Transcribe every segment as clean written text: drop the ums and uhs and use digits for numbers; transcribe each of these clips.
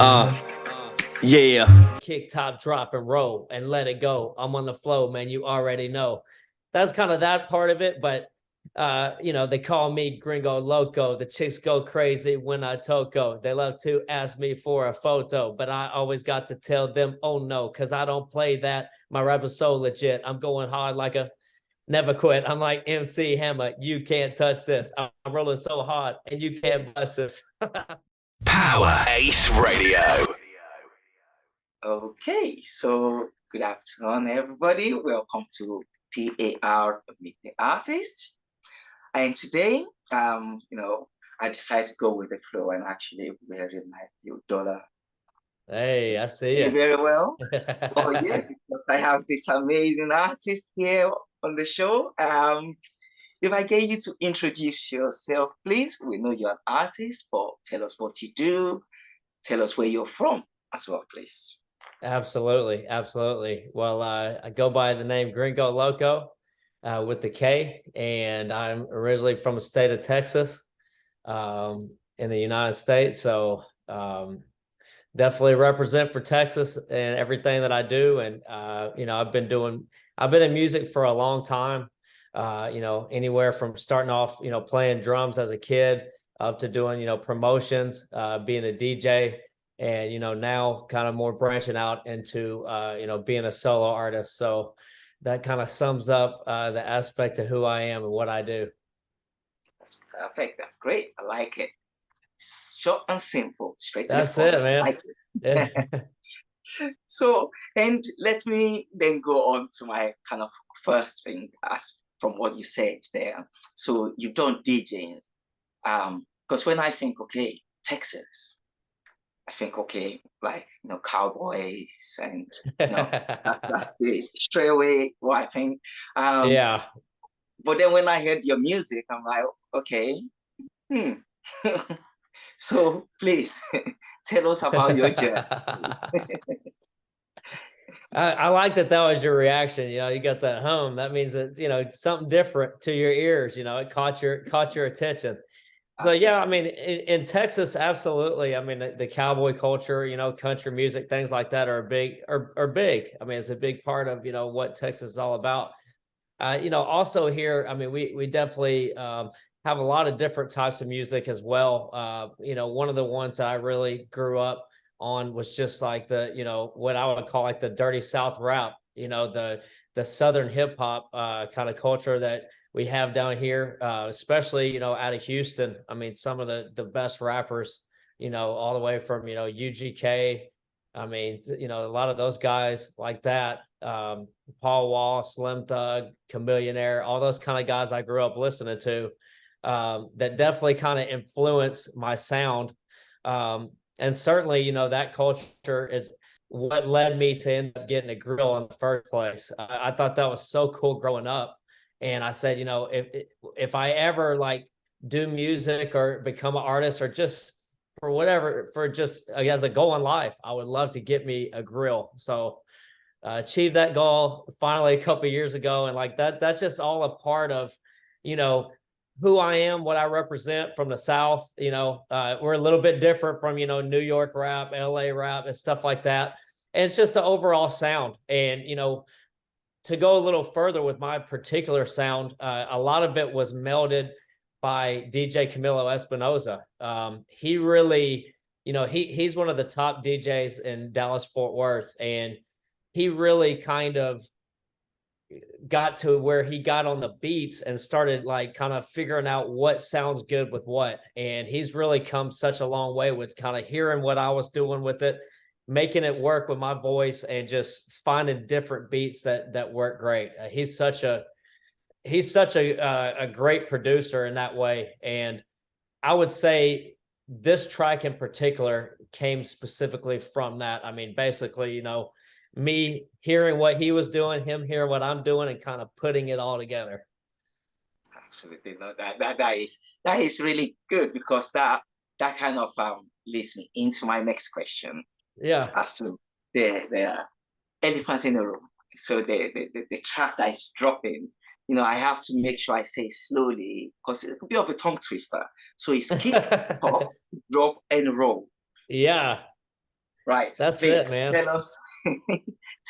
Yeah. Kick, top, drop, and roll, and let it go. I'm on the flow, man. You already know. That's kind of that part of it. But they call me Gringo Loko. The chicks go crazy when I toco. They love to ask me for a photo, but I always got to tell them, oh no, because I don't play that. My rap is so legit. I'm going hard like a never quit. I'm like MC Hammer. You can't touch this. I'm rolling so hard, and you can't bust this. Power Ace Radio. Okay, so good afternoon, everybody. Welcome to PAR Meet the Artist. And today, I decided to go with the flow and actually wearing my $1. Hey, I see you. Very well. Oh yeah, because I have this amazing artist here on the show. If I get you to introduce yourself, please. We know you're an artist, but tell us what you do. Tell us where you're from as well, please. Absolutely, absolutely. Well, I go by the name Gringo Loko with the K, and I'm originally from the state of Texas in the United States. So definitely represent for Texas and everything that I do. And I've been in music for a long time. Anywhere from starting off, playing drums as a kid up to doing, promotions, being a DJ. And now kind of more branching out into being a solo artist. So that kind of sums up the aspect of who I am and what I do. That's perfect. That's great. I like it. Short and simple, straight to the That's point. it, man. Like it. So, and let me then go on to my kind of first thing as from what you said there. So you've done DJing. Because when I think, okay, Texas, I think, okay, like, cowboys and, that's the straight away what I think. Yeah. But then when I heard your music, I'm like, okay, So please tell us about your journey. I like that was your reaction. You got that home. That means that, something different to your ears. It caught your attention. So yeah, I mean, in Texas, absolutely. I mean, the cowboy culture, country music, things like that are big. I mean, it's a big part of what Texas is all about. Also here, I mean, we definitely have a lot of different types of music as well. One of the ones that I really grew up on was just like what I would call like the dirty South rap. The Southern hip hop kind of culture that we have down here, especially, out of Houston. I mean, some of the best rappers, all the way from, UGK. I mean, a lot of those guys like that, Paul Wall, Slim Thug, Chamillionaire, all those kind of guys I grew up listening to, that definitely kind of influenced my sound. And certainly, that culture is what led me to end up getting a grill in the first place. I thought that was so cool growing up. And I said, if I ever like do music or become an artist or just for whatever, for just as a goal in life, I would love to get me a grill. So achieved that goal finally a couple of years ago. And like that's just all a part of, who I am, what I represent from the South. We're a little bit different from, New York rap, LA rap and stuff like that. And it's just the overall sound. And, to go a little further with my particular sound, a lot of it was melded by DJ Camilo Espinosa. He really, he's one of the top DJs in Dallas Fort Worth, and he really kind of got to where he got on the beats and started like kind of figuring out what sounds good with what. And he's really come such a long way with kind of hearing what I was doing with it, making it work with my voice, and just finding different beats that work great. He's such a great producer in that way. And I would say this track in particular came specifically from that. I mean, basically, me hearing what he was doing, him hearing what I'm doing, and kind of putting it all together. Absolutely, no, that is really good, because that kind of leads me into my next question. Yeah. As to the elephant in the room. So the track that is dropping, I have to make sure I say slowly, because it could be of a tongue twister. So it's kick, pop, drop, and roll. Yeah. Right. That's it, Please man. tell us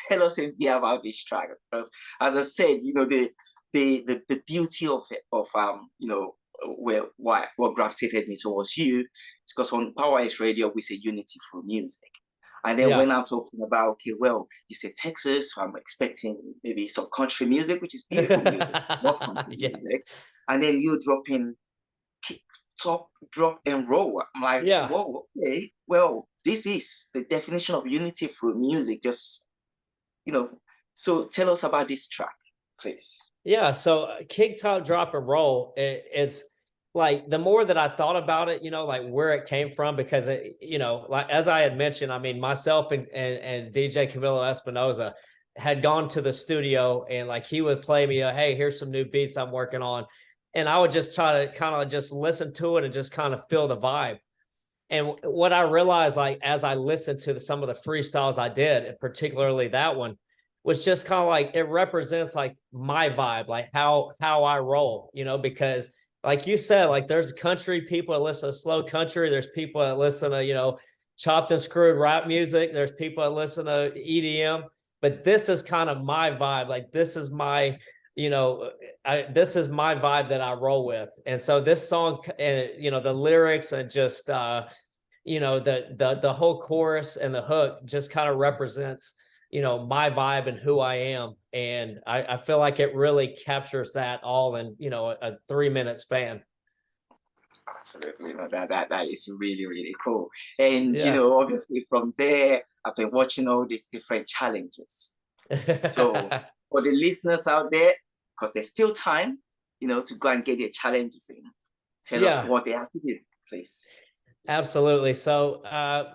tell us a bit about this track. Because as I said, the beauty of it, what gravitated me towards you is because on Power Ice Radio we say unity through music. And then Yeah. when I'm talking about, okay, well, you say Texas, so I'm expecting maybe some country music, which is beautiful music, love country Yeah. music. And then you drop in kick, top, drop, and roll. I'm like, Yeah. whoa, okay, well, this is the definition of unity through music. Just, you know, so tell us about this track, please. Yeah, so kick, top, drop, and roll. It's like the more that I thought about it, like where it came from, because like as I had mentioned, I mean, myself and DJ Camilo Espinosa had gone to the studio, and like he would play me, hey, here's some new beats I'm working on, and I would just try to kind of just listen to it and just kind of feel the vibe. And what I realized, like as I listened to some of the freestyles I did, and particularly that one, was just kind of like it represents like my vibe, like how I roll, because like you said, like there's country people that listen to slow country, there's people that listen to chopped and screwed rap music, there's people that listen to EDM, but this is kind of my vibe. Like this is my this is my vibe that I roll with. And so this song, and the lyrics and just the whole chorus and the hook just kind of represents my vibe and who I am. And I feel like it really captures that all in, a 3-minute span. Absolutely. That is really, really cool. And Yeah. obviously from there, I've been watching all these different challenges. So for the listeners out there, because there's still time, to go and get your challenges in. Tell us what they have to do, please. Absolutely. So,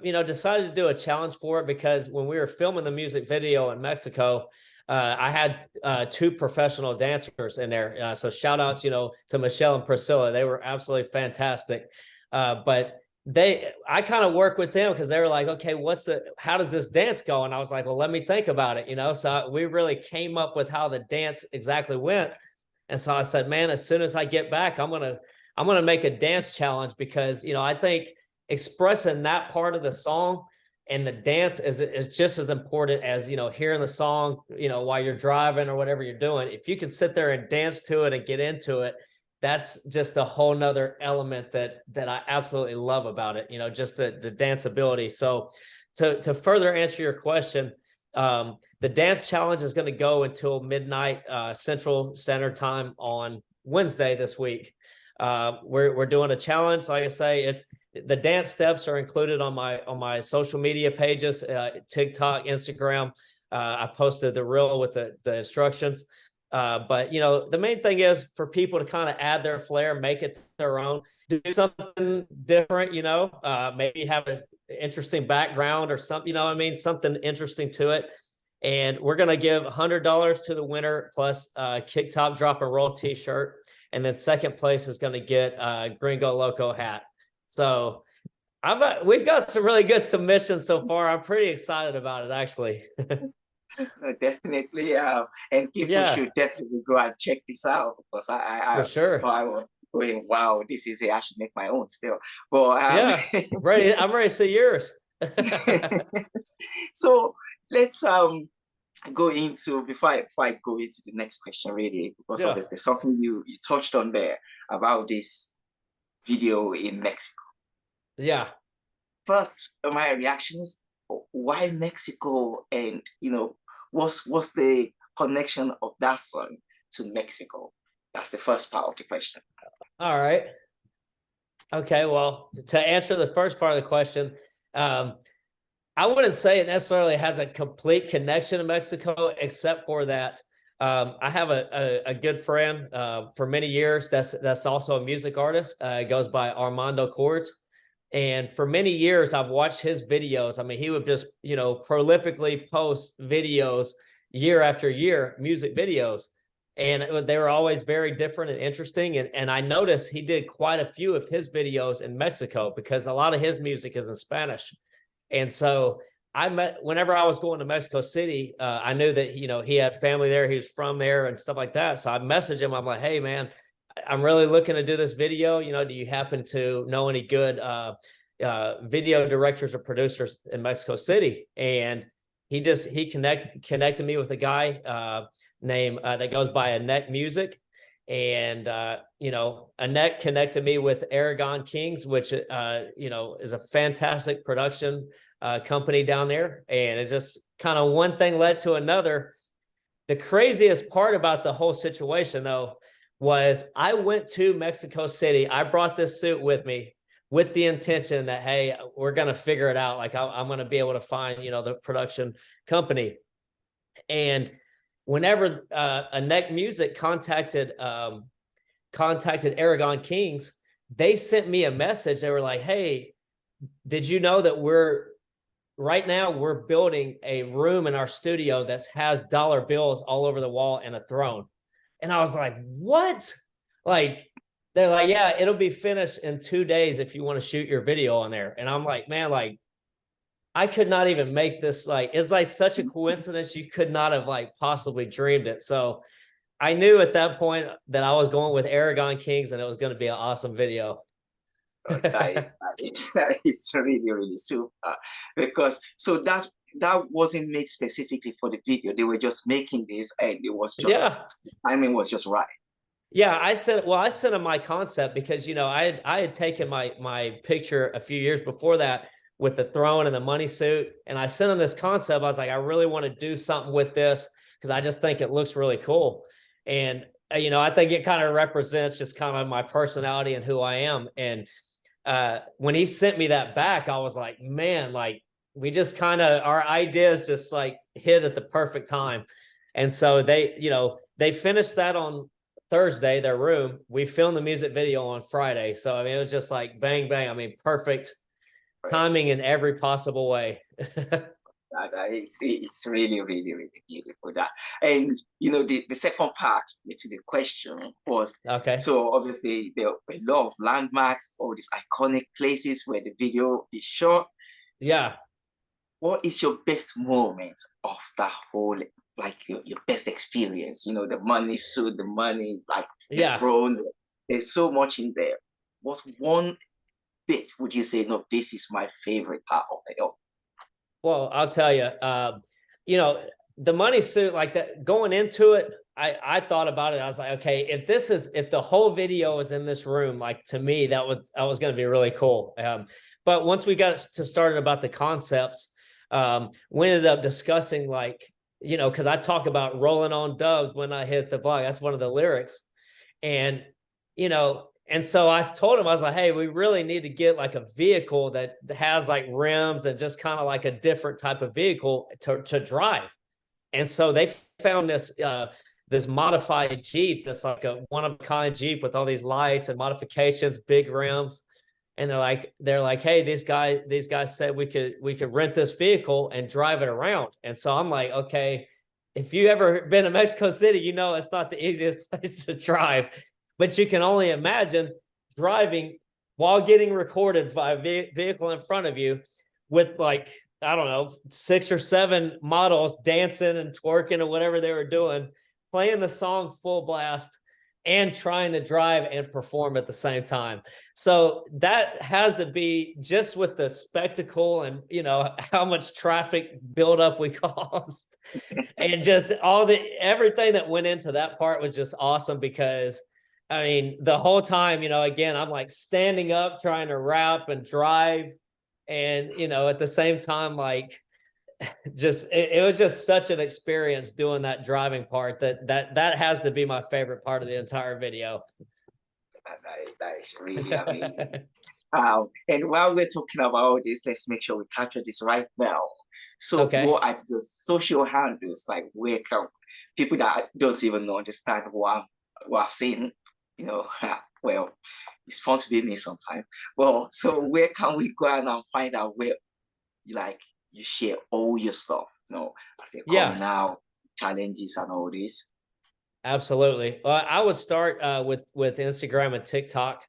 decided to do a challenge for it because when we were filming the music video in Mexico, I had 2 professional dancers in there. So shout outs, to Michelle and Priscilla. They were absolutely fantastic. But I kind of work with them because they were like, okay, how does this dance go? And I was like, well, let me think about it, so we really came up with how the dance exactly went. And so I said, man, as soon as I get back, I'm going to make a dance challenge because, I think expressing that part of the song and the dance is just as important as, hearing the song, while you're driving or whatever you're doing. If you can sit there and dance to it and get into it, that's just a whole nother element that I absolutely love about it, just the danceability. So to further answer your question, the dance challenge is going to go until midnight Central Standard Time on Wednesday this week. We're doing a challenge. Like I say, the dance steps are included on my social media pages, TikTok, Instagram. I posted the reel with the instructions. But the main thing is for people to kind of add their flair, make it their own, do something different. Maybe have an interesting background or something. Something interesting to it. And we're gonna give $100 to the winner plus kick, top, drop, and roll T-shirt. And then second place is going to get a Gringo Loko hat. So we've got some really good submissions so far. I'm pretty excited about it, actually. Definitely. And people should definitely go and check this out because for sure. I was going, wow, this is it. I should make my own still. But I'm ready to see yours. So let's go into before I go into the next question, really, because obviously something you touched on there about this video in Mexico. Yeah. First, my reaction is why Mexico, and what's the connection of that song to Mexico? That's the first part of the question. All right. Okay. Well, to answer the first part of the question, I wouldn't say it necessarily has a complete connection to Mexico, except for that I have a good friend for many years that's also a music artist. Goes by Armando Cords. And for many years, I've watched his videos. I mean, he would just, prolifically post videos year after year, music videos. And they were always very different and interesting. And I noticed he did quite a few of his videos in Mexico because a lot of his music is in Spanish. And so whenever I was going to Mexico City, I knew that, he had family there. He was from there and stuff like that. So I messaged him. I'm like, hey, man, I'm really looking to do this video. Do you happen to know any good, video directors or producers in Mexico City, and he connected me with a guy named that goes by Annette Music, and Annette connected me with Aragon Kings, which is a fantastic production company down there, and it's just kind of one thing led to another. The craziest part about the whole situation, though, was I went to Mexico City. I brought this suit with me with the intention that, hey, we're going to figure it out. Like I'm going to be able to find, the production company. And whenever Annette Music contacted Aragon Kings, they sent me a message. They were like, hey, did you know that right now we're building a room in our studio that has dollar bills all over the wall and a throne. And I was like, what? Like, they're like, yeah, it'll be finished in 2 days if you want to shoot your video on there. And I'm like, man, like, I could not even make this. Like, it's like such a coincidence. You could not have like possibly dreamed it. So I knew at that point that I was going with Aragon Kings and it was going to be an awesome video. That is really, really super, because so that wasn't made specifically for the video. They were just making this, and it was just, timing was just right. Yeah, I sent them my concept because I had taken my picture a few years before that with the throne and the money suit, and I sent them this concept. I was like, I really want to do something with this because I just think it looks really cool, and I think it kind of represents just kind of my personality and who I am. And when he sent me that back, I was like, man, like we just kind of, our ideas just like hit at the perfect time. And so they finished that on Thursday, their room. We filmed the music video on Friday. So, I mean, it was just like bang, bang. I mean, perfect timing in every possible way. It's really, really, really beautiful. That. And, the second part to the question was, okay. So obviously there are a lot of landmarks, all these iconic places where the video is shot. Yeah. What is your best moment of that whole, like your best experience? The money suit, the money, like the throne. There's so much in there. What one bit would you say, no, this is my favorite part of it all? Well, I'll tell you, the money suit, like that, going into it, I thought about it. I was like, okay, if the whole video is in this room, like to me, that was going to be really cool. But once we got to started about the concepts, we ended up discussing like, because I talk about rolling on dubs when I hit the block. That's one of the lyrics. And, and so I told him, I was like, hey, we really need to get like a vehicle that has like rims and just kind of like a different type of vehicle to drive. And so they found this modified Jeep that's like a one-of-a-kind Jeep with all these lights and modifications, big rims. And they're like, hey, these guys said we could rent this vehicle and drive it around. And so I'm like, okay, if you ever been to Mexico City, it's not the easiest place to drive. But you can only imagine driving while getting recorded by a vehicle in front of you with like, I don't know, 6 or 7 models dancing and twerking or whatever they were doing, playing the song full blast and trying to drive and perform at the same time. So that has to be just with the spectacle and, how much traffic buildup we caused and just everything that went into that part was just awesome because I mean, the whole time, again, I'm like standing up, trying to rap and drive. And, at the same time, like, it was just such an experience doing that driving part that has to be my favorite part of the entire video. That is really amazing. And while we're talking about this, let's make sure we capture this right now. So what are the social handles, like where can people that don't even understand what I've seen, well, it's fun to be me sometimes. Well, so where can we go and find out where you share all your stuff, as they're coming out, challenges and all this? Absolutely. I would start with Instagram and TikTok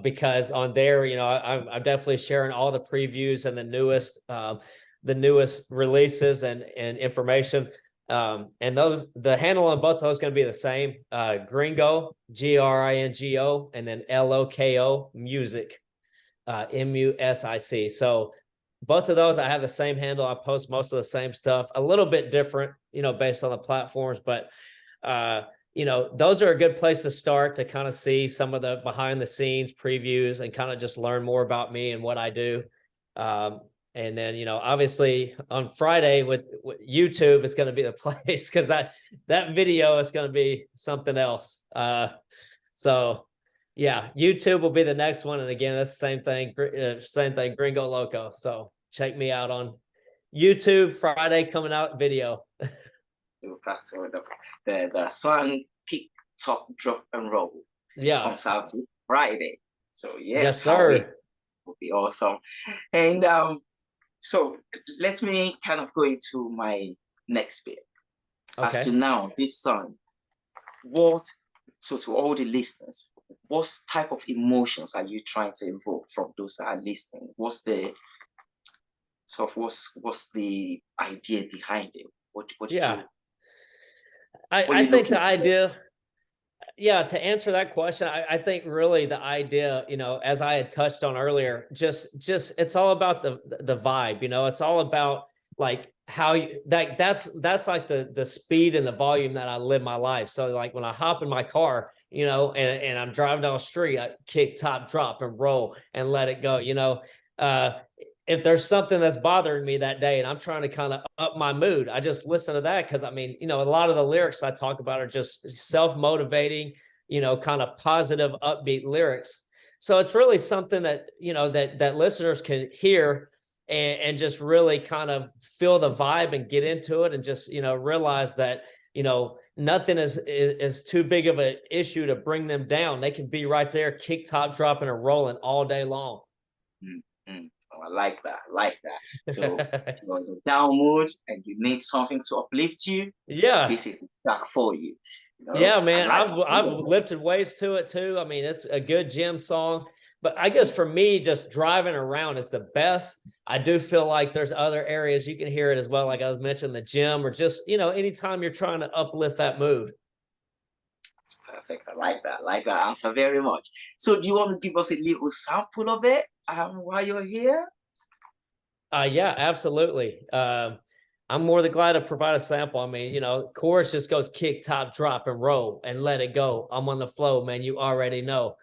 because on there, I'm definitely sharing all the previews and the newest releases and information. And the handle on both those going to be the same. Gringo, Gringo, and then Loko music. MUSIC. So both of those, I have the same handle. I post most of the same stuff, a little bit different, based on the platforms, but those are a good place to start to kind of see some of the behind the scenes previews and kind of just learn more about me and what I do. And then, obviously on Friday with YouTube is going to be the place, because that video is going to be something else. So yeah, YouTube will be the next one. And again, that's the same thing, Gringo Loko. So check me out on YouTube Friday, coming out video. So the song Pick, Top, Drop, and Roll comes out Friday. So yeah, yes, sir. Will be awesome. And so let me kind of go into my next bit. Okay. As to now, this song, so to all the listeners, what type of emotions are you trying to evoke from those that are listening? What's the idea behind it? What yeah. I think the idea, to answer that question, I think really the idea, as I had touched on earlier, just it's all about the vibe, it's all about like how that's like the speed and the volume that I live my life. So like when I hop in my car, and I'm driving down the street, I kick, top, drop, and roll and let it go, if there's something that's bothering me that day and I'm trying to kind of up my mood, I just listen to that. Cause I mean, a lot of the lyrics I talk about are just self-motivating, kind of positive, upbeat lyrics. So it's really something that, that listeners can hear and just really kind of feel the vibe and get into it and just, realize that, nothing is too big of an issue to bring them down. They can be right there, kick, top, dropping and rolling all day long. Mm-hmm. Oh, I like that. So if you're in a down mood and you need something to uplift you, this is the track for you. Yeah, man. I've lifted weights to it too. I mean, it's a good gym song. But I guess for me, just driving around is the best. I do feel like there's other areas you can hear it as well. Like I was mentioning, the gym, or just, anytime you're trying to uplift that mood. It's perfect. I like that answer very much. So do you want to give us a little sample of it while you're here? Yeah, absolutely. I'm more than glad to provide a sample. I mean, chorus just goes kick, top, drop, and roll and let it go. I'm on the flow, man. You already know.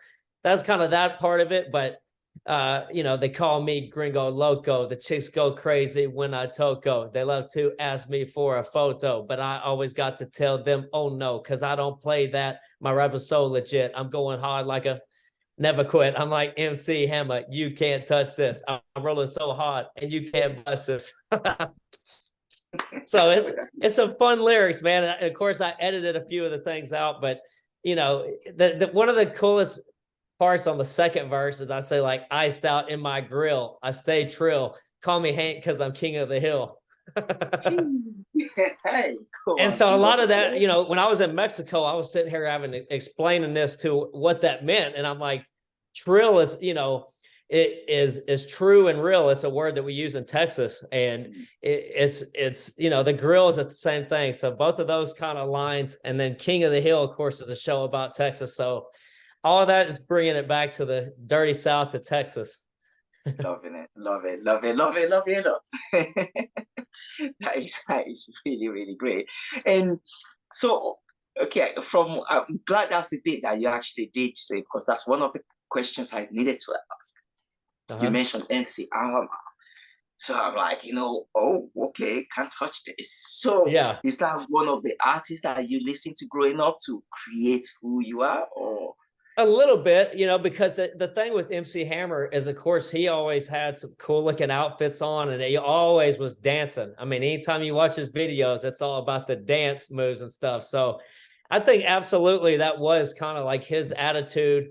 That's kind of that part of it. But, they call me Gringo Loko. The chicks go crazy when I toco. They love to ask me for a photo, but I always got to tell them, oh no, because I don't play that. My rap is so legit. I'm going hard like a never quit. I'm like MC Hammer. You can't touch this. I'm rolling so hard and you can't bust this. So it's some fun lyrics, man. And of course, I edited a few of the things out, but one of the coolest parts on the second verse is I say like iced out in my grill. I stay trill. Call me Hank because I'm king of the hill. Hey, cool. And so a lot of that, when I was in Mexico, I was sitting here explaining this to what that meant, and I'm like, trill is, it is true and real. It's a word that we use in Texas, and it's the grill is at the same thing. So both of those kind of lines, and then King of the Hill, of course, is a show about Texas. So all of that is bringing it back to the dirty South of Texas. Loving it. That is really, really great. And so, okay, I'm glad that's the bit that you actually did say, because that's one of the questions I needed to ask. You mentioned MC Hammer. So I'm like, oh, okay, can't touch this. So yeah, is that one of the artists that you listen to growing up to create who you are, or? A little bit, because the thing with MC Hammer is, of course, he always had some cool looking outfits on, and he always was dancing. I mean, anytime you watch his videos, it's all about the dance moves and stuff. So I think absolutely that was kind of like his attitude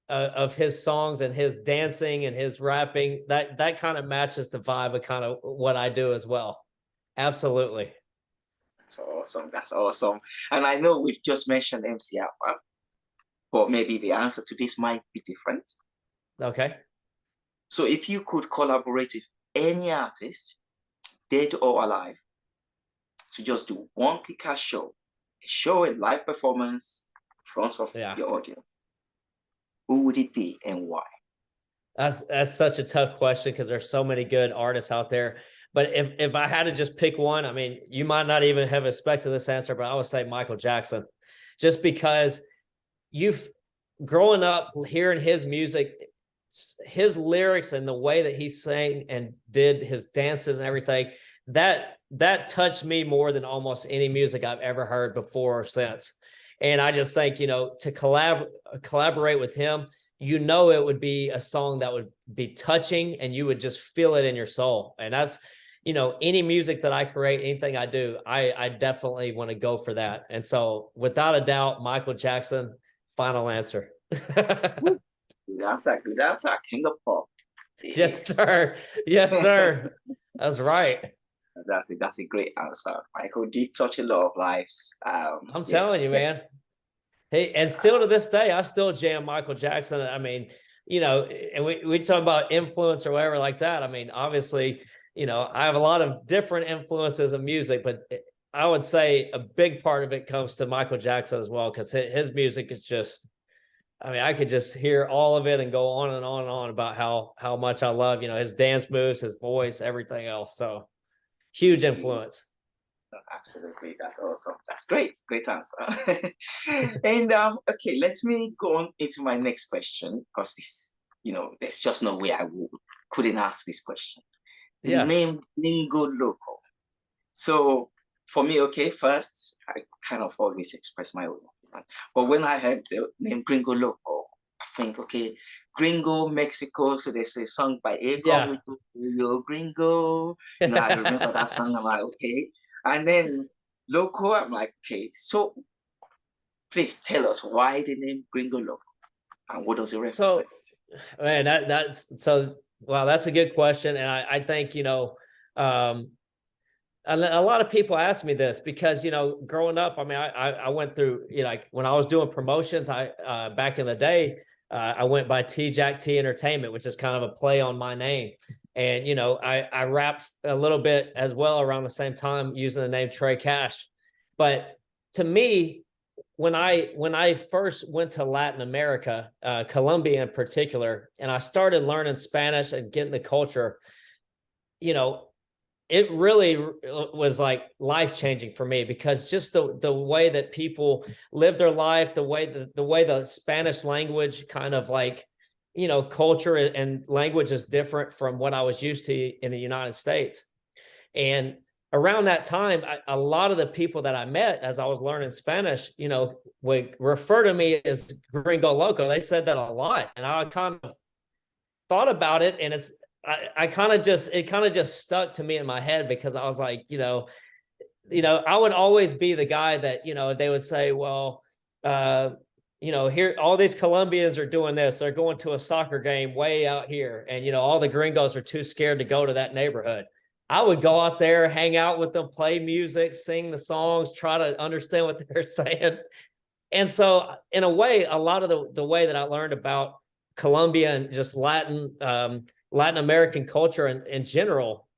of his songs and his dancing and his rapping. That kind of matches the vibe of kind of what I do as well. Absolutely. That's awesome. And I know we've just mentioned MC Hammer, but maybe the answer to this might be different. Okay. So if you could collaborate with any artist, dead or alive, to just do one kick-ass show, a live performance in front of your audience, who would it be and why? That's such a tough question because there's so many good artists out there. But if I had to just pick one, I mean, you might not even have expected this answer, but I would say Michael Jackson, just because you've growing up hearing his music, his lyrics and the way that he sang and did his dances and everything, that touched me more than almost any music I've ever heard before or since. And I just think, to collaborate with him, it would be a song that would be touching and you would just feel it in your soul. And that's, any music that I create, anything I do, I definitely want to go for that. And so without a doubt, Michael Jackson, final answer. Good answer, King of Pop. Yes, sir. Yes, sir. That's right. That's a great answer. Michael did touch a lot of lives. I'm telling you, man. Hey, and still to this day, I still jam Michael Jackson. I mean, and we talk about influence or whatever like that. I mean, obviously, I have a lot of different influences of music, but I would say a big part of it comes to Michael Jackson as well, because his music is just, I mean, I could just hear all of it and go on and on and on about how much I love, his dance moves, his voice, everything else. So huge influence. Absolutely, that's awesome. That's great, great answer. And okay, let me go on into my next question, because this, there's just no way couldn't ask this question. The name Gringo Loko. So for me, okay, first I kind of always express my own opinion, but when I heard the name Gringo Loko, I think, okay, Gringo, Mexico. So there's a song by Akon, Yo Gringo. I remember that song. I'm like, okay. And then Loco, I'm like, okay, so please tell us why the name Gringo Loko and what does it represent? So, man, wow, that's a good question. And I think, a lot of people ask me this because, growing up, I mean, I went through, like when I was doing promotions, back in the day, I went by Jack T Entertainment, which is kind of a play on my name. And, I rapped a little bit as well around the same time using the name Trey Cash. But to me, when I first went to Latin America, Colombia in particular, and I started learning Spanish and getting the culture, it really was like life-changing for me, because just the way that people live their life, the way the Spanish language kind of like, culture and language is different from what I was used to in the United States. And around that time, a lot of the people that I met as I was learning Spanish, would refer to me as Gringo Loko. They said that a lot. And I kind of thought about it, and it kind of just stuck to me in my head, because I was like, I would always be the guy that, they would say, well, here, all these Colombians are doing this. They're going to a soccer game way out here. And, all the gringos are too scared to go to that neighborhood. I would go out there, hang out with them, play music, sing the songs, try to understand what they're saying. And so in a way, a lot of the way that I learned about Colombia and just Latin American culture in general,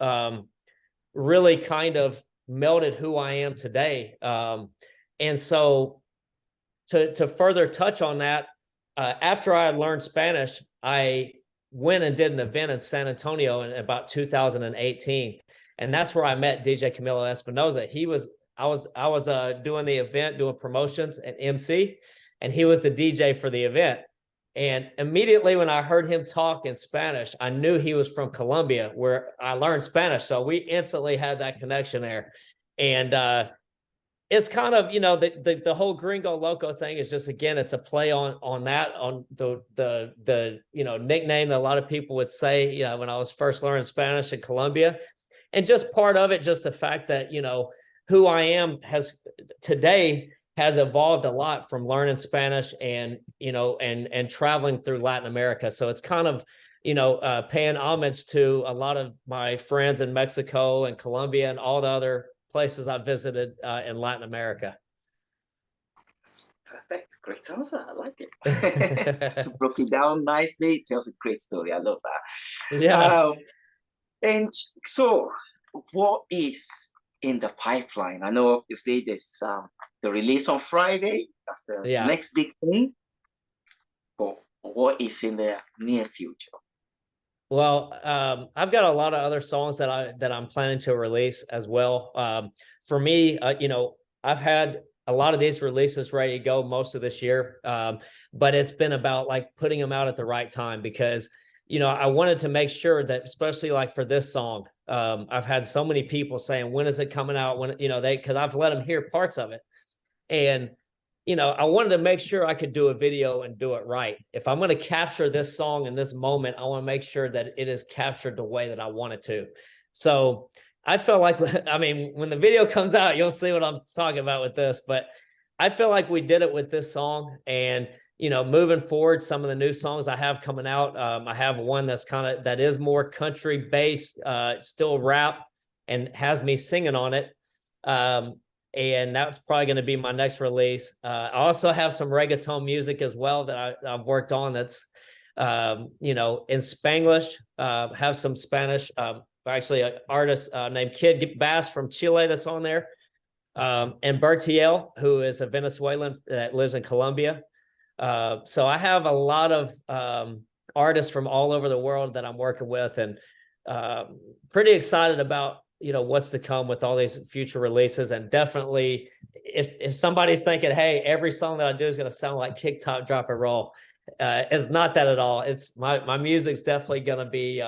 really kind of melded who I am today. And so to further touch on that, after I had learned Spanish, I went and did an event in San Antonio in about 2018. And that's where I met DJ Camilo Espinosa. I was doing the event, doing promotions and MC, and he was the DJ for the event. And immediately when I heard him talk in Spanish, I knew he was from Colombia, where I learned Spanish. So we instantly had that connection there. And it's kind of, the whole Gringo Loko thing is just, again, it's a play on that, on the nickname that a lot of people would say, when I was first learning Spanish in Colombia. And just part of it, just the fact that, who I am today has evolved a lot from learning Spanish and, and traveling through Latin America. So it's kind of, paying homage to a lot of my friends in Mexico and Colombia and all the other places I visited in Latin America. That's perfect. Great answer. I like it. You broke it down nicely. It tells a great story. I love that. Yeah. And so what is in the pipeline? I know obviously there's the release on Friday. That's the next big thing. But what is in the near future? Well, I've got a lot of other songs that I'm planning to release as well. For me, I've had a lot of these releases ready to go most of this year, but it's been about like putting them out at the right time because I wanted to make sure that, especially like for this song, I've had so many people saying, "When is it coming out?" When because I've let them hear parts of it, and I wanted to make sure I could do a video and do it right. If I'm going to capture this song in this moment, I want to make sure that it is captured the way that I want it to. So I feel like, I mean, when the video comes out, you'll see what I'm talking about with this, but I feel like we did it with this song. And, moving forward, some of the new songs I have coming out, I have one that is more country based, still rap, and has me singing on it. And that's probably going to be my next release. I also have some reggaeton music as well that I've worked on that's, in Spanglish, have some Spanish, actually an artist named Kid Bass from Chile that's on there, and Bertiel, who is a Venezuelan that lives in Colombia. So I have a lot of artists from all over the world that I'm working with, and pretty excited about what's to come with all these future releases. And definitely if somebody's thinking, hey, every song that I do is going to sound like Kick Top Drop and Roll, it's not that at all. It's my music's definitely going to be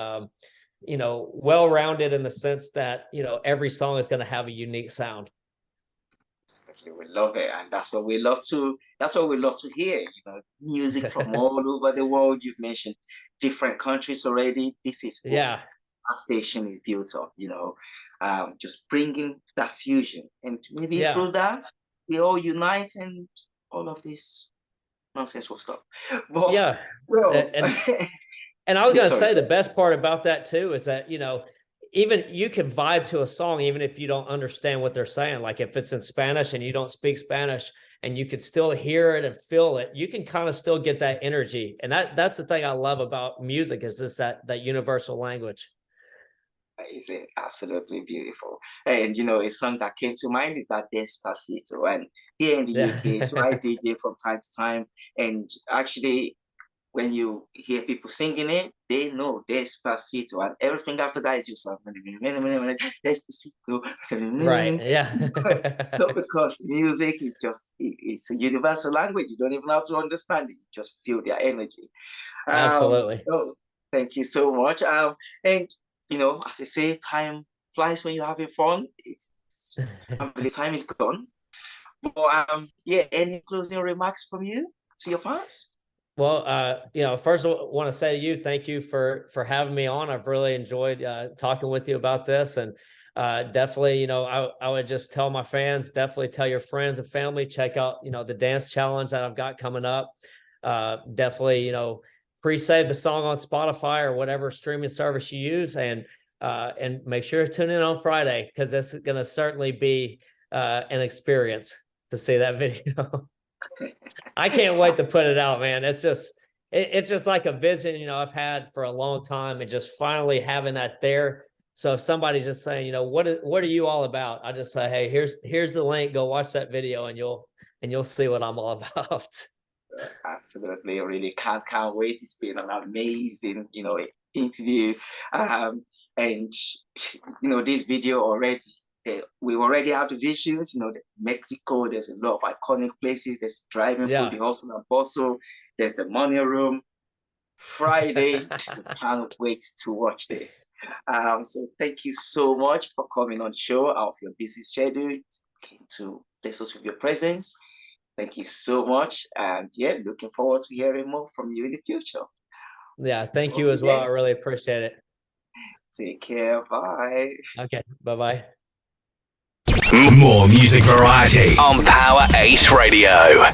well-rounded in the sense that every song is going to have a unique sound. We love it, and that's what we love to hear, music from all over the world. You've mentioned different countries already. This is what our station is built on, just bringing that fusion, and maybe through that we all unite and all of this nonsense will stop. But and I was going to say the best part about that too is that even you can vibe to a song even if you don't understand what they're saying. Like if it's in Spanish and you don't speak Spanish, and you can still hear it and feel it, you can kind of still get that energy. And that's the thing I love about music, is just that universal language. Amazing, absolutely beautiful. And a song that came to mind is that Despacito. And here in the UK, so I DJ from time to time. And actually, when you hear people singing it, they know Despacito, and everything after that is just Despacito. Right. Yeah. So because music is it's a universal language. You don't even have to understand it. You just feel their energy. Absolutely. Oh, thank you so much. And as I say, time flies when you're having fun. The time is gone. But any closing remarks from you to your fans? Well, first I want to say to you, thank you for having me on. I've really enjoyed talking with you about this, and definitely, I would just tell my fans, definitely tell your friends and family, check out, the dance challenge that I've got coming up. Definitely, pre-save the song on Spotify or whatever streaming service you use, and make sure to tune in on Friday, because this is going to certainly be an experience to see that video. I can't wait to put it out, man. It's just like a vision, I've had for a long time, and just finally having that there. So if somebody's just saying, what are you all about? I just say, hey, here's the link. Go watch that video, and you'll see what I'm all about. Absolutely, I really can't wait. It's been an amazing, interview, and this video already. We already have the visions. Mexico. There's a lot of iconic places. There's driving through the hustle and bustle. There's the money room. Friday, can't wait to watch this. So thank you so much for coming on the show out of your busy schedule. It came to bless us with your presence. Thank you so much, and looking forward to hearing more from you in the future. Yeah, thank you as well. I really appreciate it. Take care. Bye. Okay, bye-bye. More music variety on Power Ace Radio.